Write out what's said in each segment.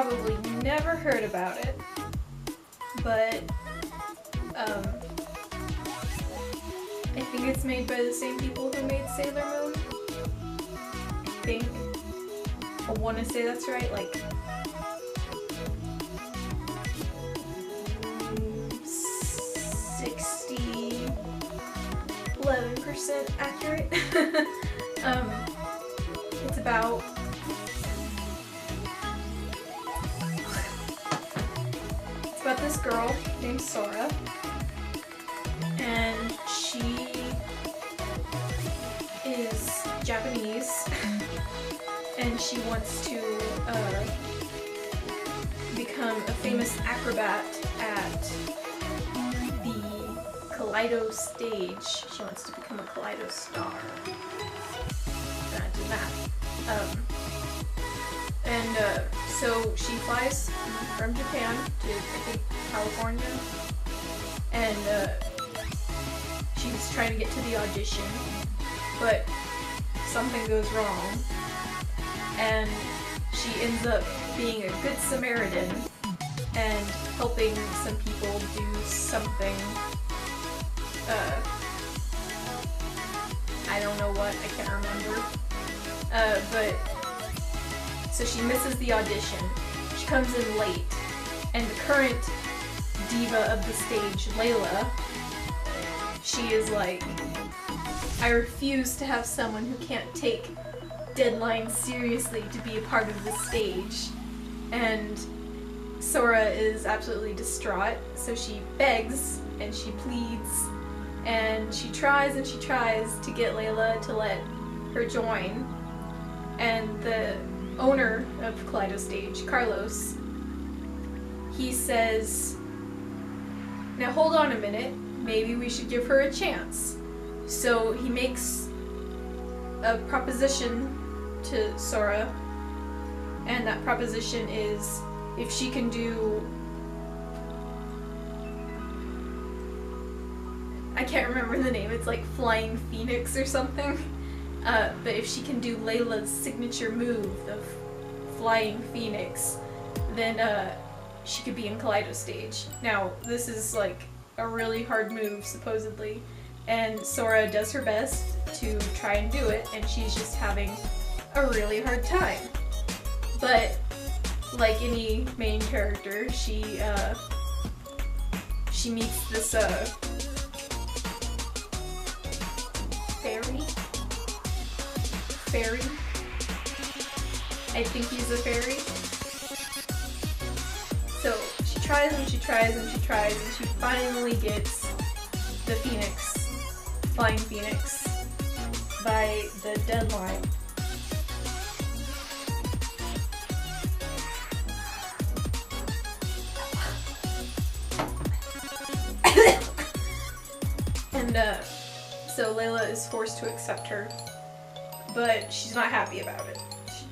probably never heard about it, but I think it's made by the same people who made Sailor Moon. I think. I want to say that's right, like 11% accurate. It's about this girl named Sora, and she is Japanese, and she wants to become a famous acrobat at the Kaleido stage. She wants to become a Kaleido star. Gonna do that. So she flies from Japan to, I think, California, and she's trying to get to the audition, but something goes wrong, and she ends up being a good Samaritan and helping some people do something, I don't know what, I can't remember, but so she misses the audition. She comes in late, and the current diva of the stage, Layla, she is like, I refuse to have someone who can't take deadlines seriously to be a part of the stage. And Sora is absolutely distraught, so she begs and she pleads and she tries to get Layla to let her join. And the owner of Kaleido Stage, Carlos, he says, now hold on a minute, maybe we should give her a chance. So he makes a proposition to Sora, and that proposition is if she can do, I can't remember the name, it's like Flying Phoenix or something, but if she can do Layla's signature move of Flying Phoenix, then she could be in Kaleido Stage. Now, this is like a really hard move, supposedly, and Sora does her best to try and do it, and she's just having a really hard time. But like any main character, she meets this fairy. I think he's a fairy. So she tries and she tries and she tries, and she finally gets the Phoenix, Flying Phoenix, by the deadline. And so Layla is forced to accept her, but she's not happy about it. She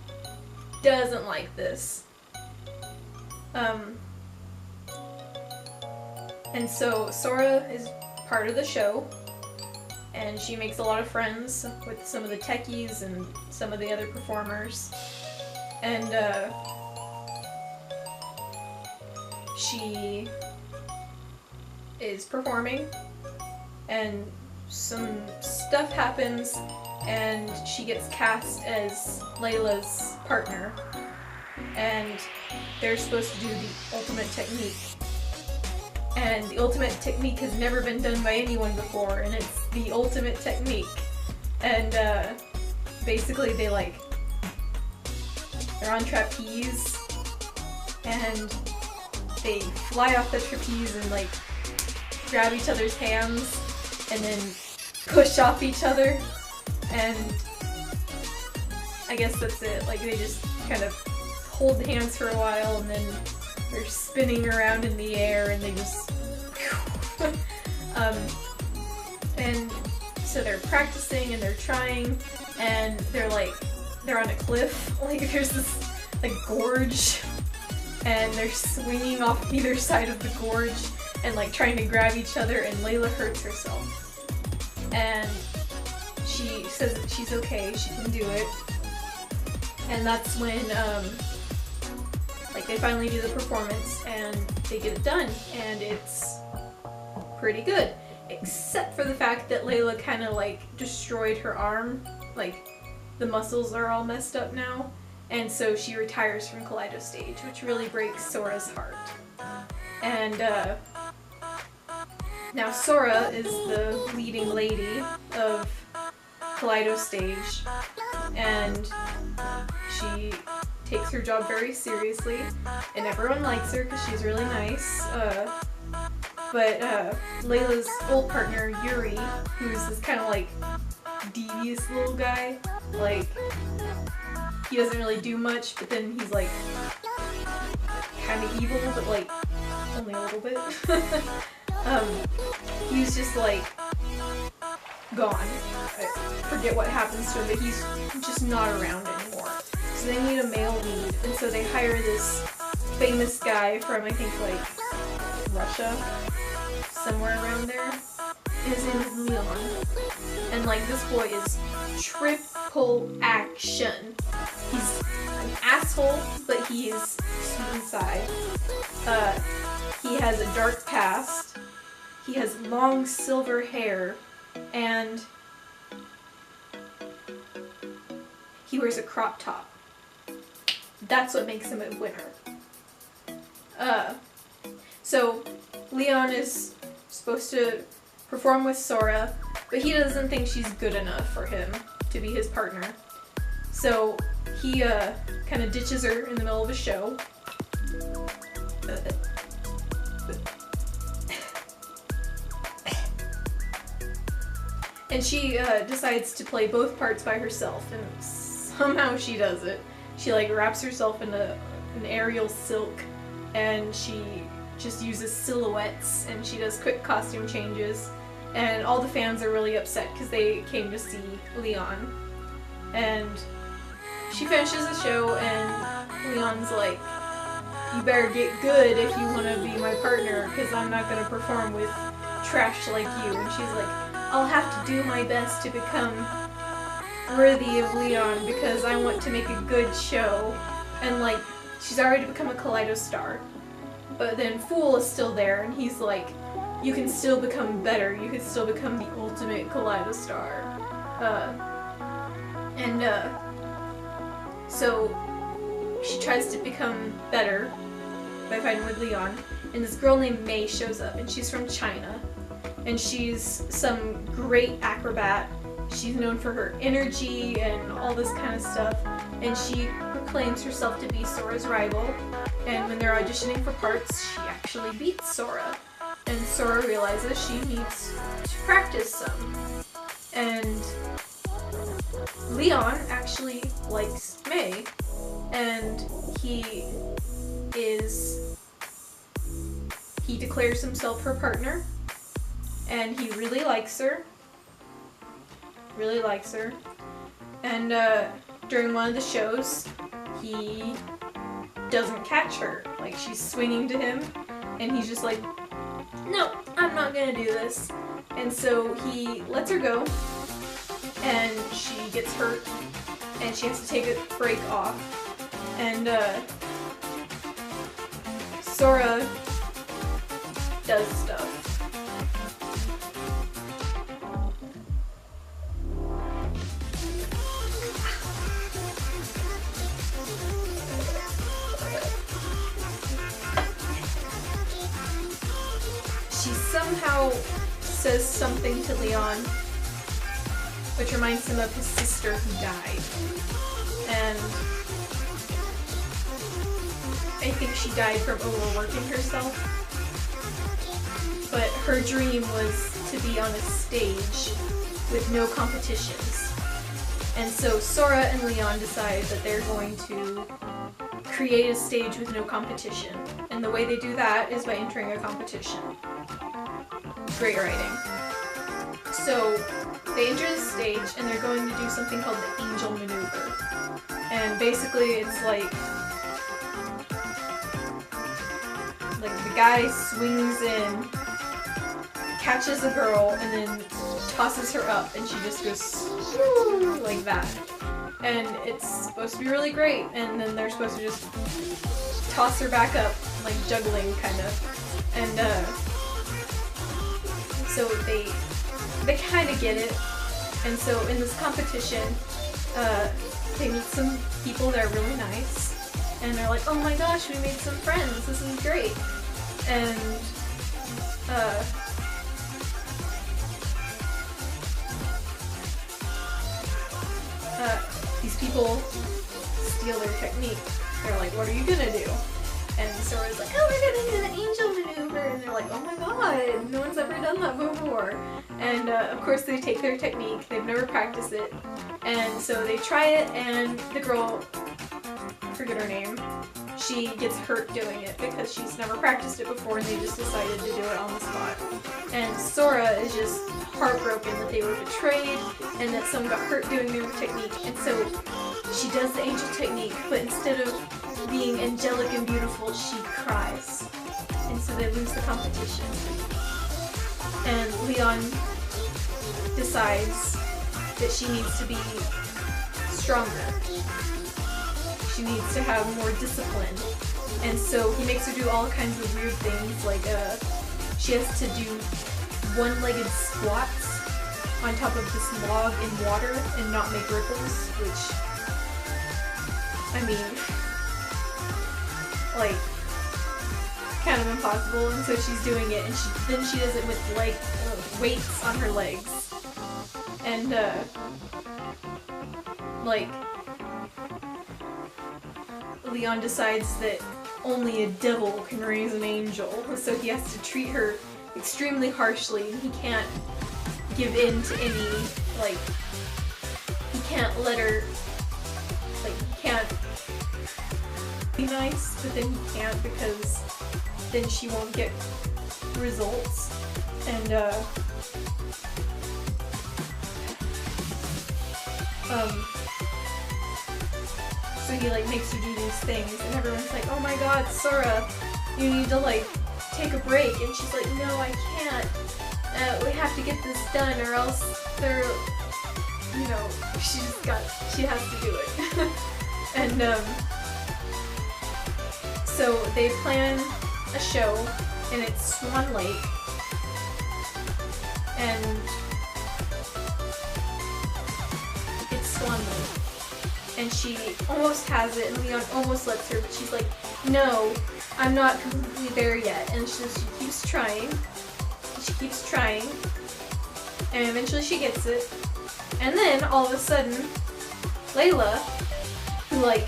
doesn't like this. And so Sora is part of the show, and she makes a lot of friends with some of the techies and some of the other performers, and she is performing, and some stuff happens, and she gets cast as Layla's partner, and they're supposed to do the ultimate technique. And the ultimate technique has never been done by anyone before, and it's the ultimate technique. And basically they're on trapeze, and they fly off the trapeze and like grab each other's hands and then push off each other, and I guess that's it. Like, they just kind of hold hands for a while, and then they're spinning around in the air, and they just and so they're practicing and they're trying, and they're on a cliff, like there's this like gorge, and they're swinging off either side of the gorge and like trying to grab each other, and Layla hurts herself, and she says that she's okay, she can do it. And that's when Like, they finally do the performance, and they get it done, and it's pretty good. Except for the fact that Layla kind of, like, destroyed her arm. Like, the muscles are all messed up now. And so she retires from Kaleido stage, which really breaks Sora's heart. And, now Sora is the leading lady of Kaleido stage, and she takes her job very seriously, and everyone likes her because she's really nice. But Layla's old partner, Yuri, who's this kind of like devious little guy, like, he doesn't really do much, but then he's like kind of evil, but like only a little bit. He's just like gone. I forget what happens to him, but he's just not around anymore. So they need a male lead, and so they hire this famous guy from, I think, like, Russia, somewhere around there. His name is Leon. And, like, this boy is triple action. He's an asshole, but he is sweet inside. He has a dark past. He has long silver hair, and he wears a crop top. That's what makes him a winner. So Leon is supposed to perform with Sora, but he doesn't think she's good enough for him to be his partner. So he kind of ditches her in the middle of a show. And she decides to play both parts by herself, and somehow she does it. She like wraps herself in an aerial silk, and she just uses silhouettes, and she does quick costume changes, and all the fans are really upset because they came to see Leon. And she finishes the show, and Leon's like, "You better get good if you want to be my partner, because I'm not going to perform with trash like you." And she's like, "I'll have to do my best to become worthy of Leon because I want to make a good show." And like, she's already become a Kaleido star. But then Fool is still there, and he's like, "You can still become better. You can still become the ultimate Kaleido star." So she tries to become better by fighting with Leon, and this girl named Mei shows up, and she's from China. And she's some great acrobat. She's known for her energy and all this kind of stuff. And she proclaims herself to be Sora's rival. And when they're auditioning for parts, she actually beats Sora. And Sora realizes she needs to practice some. And Leon actually likes Mei. And he declares himself her partner. And he really likes her. And during one of the shows, he doesn't catch her. Like, she's swinging to him, and he's just like, "No, I'm not gonna do this." And so he lets her go, and she gets hurt, and she has to take a break off. And Sora does stuff. She somehow says something to Leon, which reminds him of his sister who died. And I think she died from overworking herself. But her dream was to be on a stage with no competitions. And so Sora and Leon decide that they're going to create a stage with no competition. And the way they do that is by entering a competition. Great writing. So they enter the stage, and they're going to do something called the Angel Maneuver. And basically it's like the guy swings in, catches a girl, and then tosses her up, and she just goes like that. And it's supposed to be really great, and then they're supposed to just toss her back up, like juggling kind of. And so they kind of get it. And so in this competition, they meet some people that are really nice, and they're like, oh my gosh, we made some friends, this is great. And these people steal their technique. They're like, what are you gonna do? And Sora's like, oh, we're gonna do the angel maneuver. And they're like, oh my god, no one's ever done that before. And of course they take their technique, they've never practiced it. And so they try it, and the girl, I forget her name, she gets hurt doing it because she's never practiced it before, and they just decided to do it on the spot. And Sora is just heartbroken that they were betrayed and that someone got hurt doing their technique. And so she does the angel technique, but instead of being angelic and beautiful, she cries. And so they lose the competition. And Leon decides that she needs to be stronger. She needs to have more discipline. And so he makes her do all kinds of weird things, like she has to do one-legged squats on top of this log in water and not make ripples, which, I mean, like, kind of impossible. And so she's doing it, and then she does it with weights on her legs. And like, Leon decides that only a devil can raise an angel, so he has to treat her extremely harshly, and he can't give in to any, like, he can't let her, like, he can't be nice, but then he can't because then she won't get results. And so he like makes her do these things, and everyone's like, oh my god, Sora, you need to like take a break. And she's like, no, I can't. We have to get this done, or else they're, you know, she has to do it. And so they plan a show, and it's Swan Lake, and it's Swan Lake. And she almost has it, and Leon almost lets her, but she's like, no, I'm not completely there yet. And she keeps trying, and eventually she gets it. And then, all of a sudden, Layla, who like,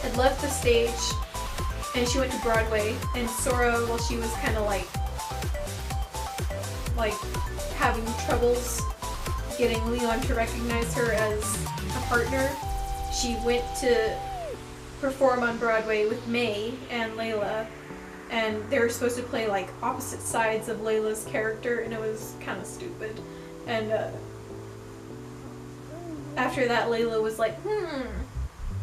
had left the stage, and she went to Broadway, and Sora, while she was kind of like having troubles getting Leon to recognize her as a partner, she went to perform on Broadway with May and Layla, and they were supposed to play like opposite sides of Layla's character, and it was kind of stupid. And after that, Layla was like,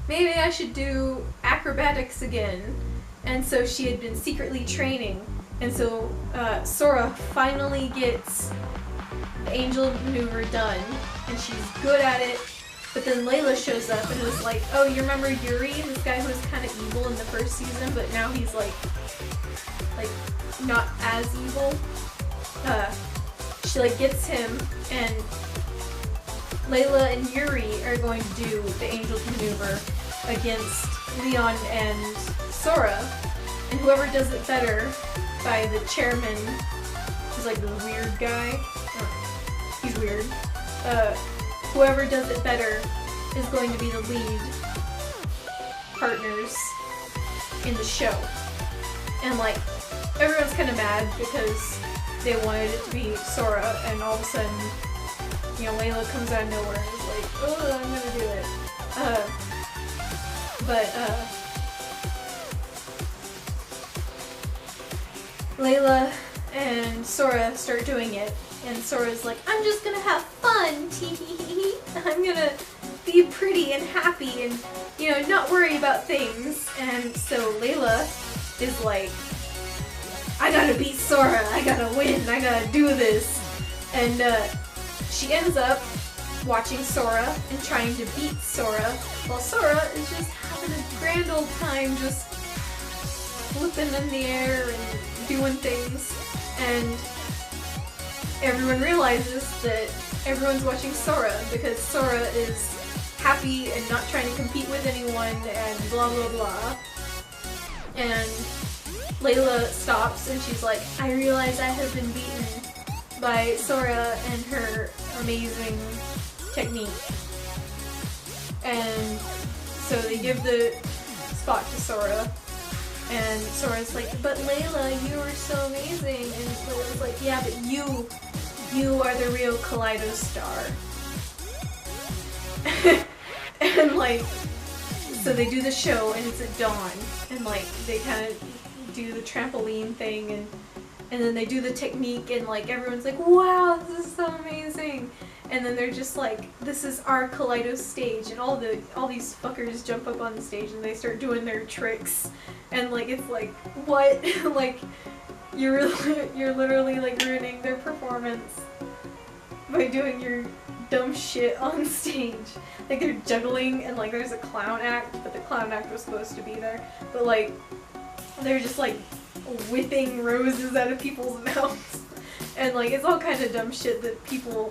maybe I should do acrobatics again. And so she had been secretly training, and so Sora finally gets the angel maneuver done, and she's good at it. But then Layla shows up and was like, oh, you remember Yuri, this guy who was kind of evil in the first season, but now he's like not as evil. She like gets him, and Layla and Yuri are going to do the angel maneuver against Leon and Sora, and whoever does it better by the chairman, who's like the weird guy. He's weird. Whoever does it better is going to be the lead partners in the show. And like, everyone's kind of mad because they wanted it to be Sora, and all of a sudden, you know, Layla comes out of nowhere and is like, oh, I'm gonna do it. Layla and Sora start doing it, and Sora's like, I'm just gonna have fun, tee-hee-hee-hee. I'm gonna be pretty and happy and, you know, not worry about things. And so Layla is like, I gotta beat Sora, I gotta win, I gotta do this. And she ends up watching Sora and trying to beat Sora, while Sora is just having a grand old time just flipping in the air and doing things, and everyone realizes that everyone's watching Sora because Sora is happy and not trying to compete with anyone and blah blah blah. And Layla stops and she's like, I realize I have been beaten by Sora and her amazing technique. And so they give the spot to Sora, and Sora's like, but Layla, you were so amazing. And Layla's like, yeah, but you are the real Kaleido star. And like, so they do the show and it's at dawn, and like they kind of do the trampoline thing, and then they do the technique, and like everyone's like, wow, this is so amazing. And then they're just like, this is our Kaleido stage, and all these fuckers jump up on the stage and they start doing their tricks, and like it's like, what? Like you're literally like ruining their performance by doing your dumb shit on stage. Like they're juggling, and like there's a clown act, but the clown act was supposed to be there, but like they're just like whipping roses out of people's mouths, and like it's all kind of dumb shit that people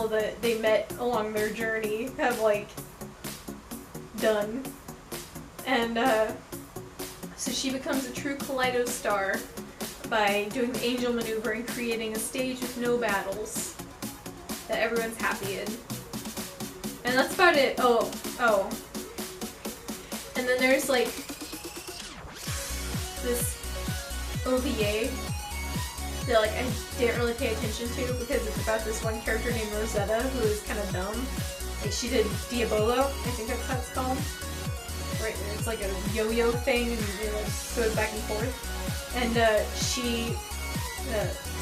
that they met along their journey have like done. And so she becomes a true Kaleido star by doing the angel maneuver and creating a stage with no battles that everyone's happy in. And that's about it. Oh. And then there's like this OVA that like I didn't really pay attention to because it's about this one character named Rosetta who is kind of dumb. Like she did Diabolo, I think that's how it's called. Right, it's like a yo-yo thing, and you know, goes back and forth. And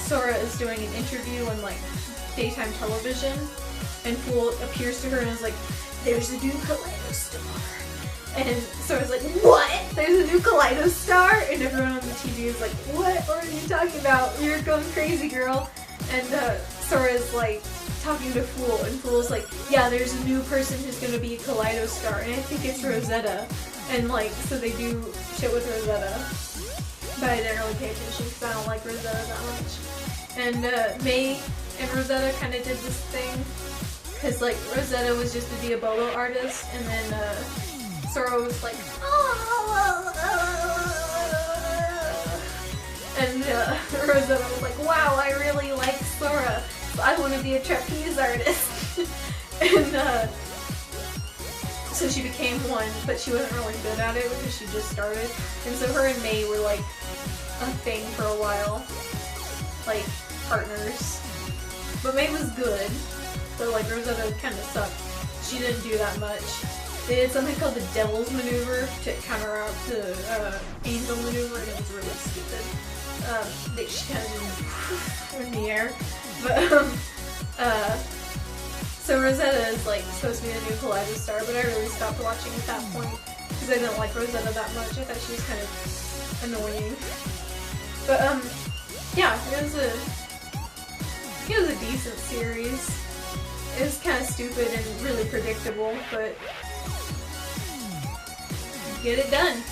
Sora is doing an interview on like daytime television, and Fool appears to her and is like, "There's a new Kaleido star." And Sora's like, what? There's a new Kaleido star? And everyone on the TV is like, what are you talking about? You're going crazy, girl. And Sora's like talking to Fool, and Fool's like, yeah, there's a new person who's gonna be a Kaleido star, and I think it's Rosetta. And like, so they do shit with Rosetta. But I didn't really pay attention because I don't like Rosetta that much. And May and Rosetta kind of did this thing, because like Rosetta was just a Diabolo artist, and then Sora was like, and Rosetta was like, wow, I really like Sora, so I want to be a trapeze artist. And so she became one, but she wasn't really good at it because she just started. And so her and May were like a thing for a while, like partners. But May was good, so like Rosetta kind of sucked. She didn't do that much. They did something called the Devil's Maneuver to counteract the Angel Maneuver, and it was really stupid. She kind of in the air. But, so Rosetta is like supposed to be the new Kaleido star, but I really stopped watching at that point because I didn't like Rosetta that much. I thought she was kind of annoying. But, yeah, it was a decent series. It was kind of stupid and really predictable, but get it done.